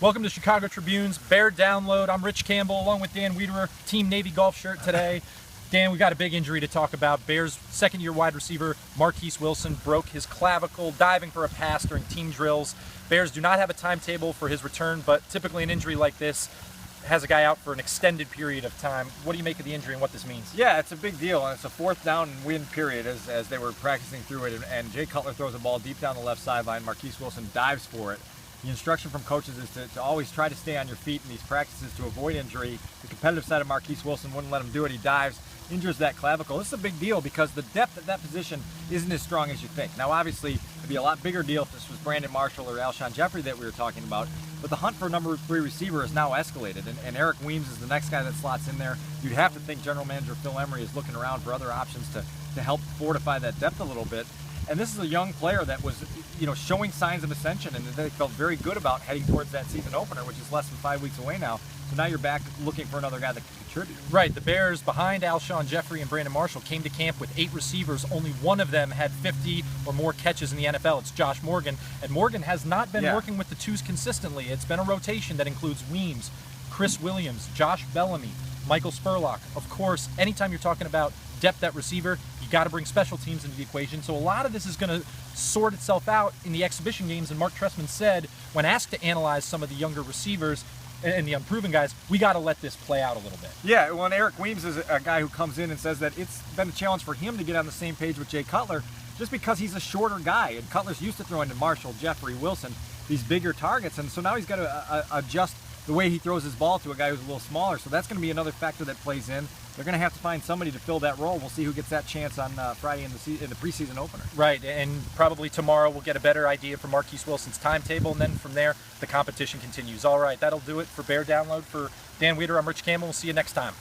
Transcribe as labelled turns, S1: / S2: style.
S1: Welcome to Chicago Tribune's Bear Download. I'm Rich Campbell along with Dan Wiederer, Team Navy golf shirt today. Dan, we got a big injury to talk about. Bears' second-year wide receiver Marquess Wilson broke his clavicle diving for a pass during team drills. Bears do not have a timetable for his return, but typically an injury like this has a guy out for an extended period of time. What do you make of the injury and what this means?
S2: Yeah, it's a big deal, and it's a fourth down and win period as they were practicing through it, and Jay Cutler throws a ball deep down the left sideline. Marquess Wilson dives for it. The instruction from coaches is to always try to stay on your feet in these practices to avoid injury. The competitive side of Marquess Wilson wouldn't let him do it. He dives, injures that clavicle. This is a big deal because the depth at that position isn't as strong as you think. Now, obviously, it'd be a lot bigger deal if this was Brandon Marshall or Alshon Jeffrey that we were talking about, but the hunt for number 3 receiver has now escalated, and Eric Weems is the next guy that slots in there. You'd have to think General Manager Phil Emery is looking around for other options to help fortify that depth a little bit. And this is a young player that was, showing signs of ascension, and they felt very good about heading towards that season opener, which is less than 5 weeks away now. So now you're back looking for another guy that can contribute.
S1: Right. The Bears, behind Alshon Jeffrey and Brandon Marshall, came to camp with 8 receivers. Only one of them had 50 or more catches in the NFL. It's Josh Morgan. And Morgan has not been working with the twos consistently. It's been a rotation that includes Weems, Chris Williams, Josh Bellamy, Michael Spurlock. Of course, anytime you're talking about depth at receiver, you got to bring special teams into the equation. So a lot of this is going to sort itself out in the exhibition games. And Mark Trestman said, when asked to analyze some of the younger receivers and the unproven guys, we got to let this play out a little bit.
S2: Yeah, well, and Eric Weems is a guy who comes in and says that it's been a challenge for him to get on the same page with Jay Cutler just because he's a shorter guy. And Cutler's used to throwing to Marshall, Jeffrey, Wilson, these bigger targets. And so now he's got to adjust the way he throws his ball to a guy who's a little smaller. So that's going to be another factor that plays in. They're going to have to find somebody to fill that role. We'll see who gets that chance on Friday in the preseason opener.
S1: Right, and probably tomorrow we'll get a better idea for Marquess Wilson's timetable, and then from there, the competition continues. All right, that'll do it for Bear Download. For Dan Wiederer, I'm Rich Campbell. We'll see you next time.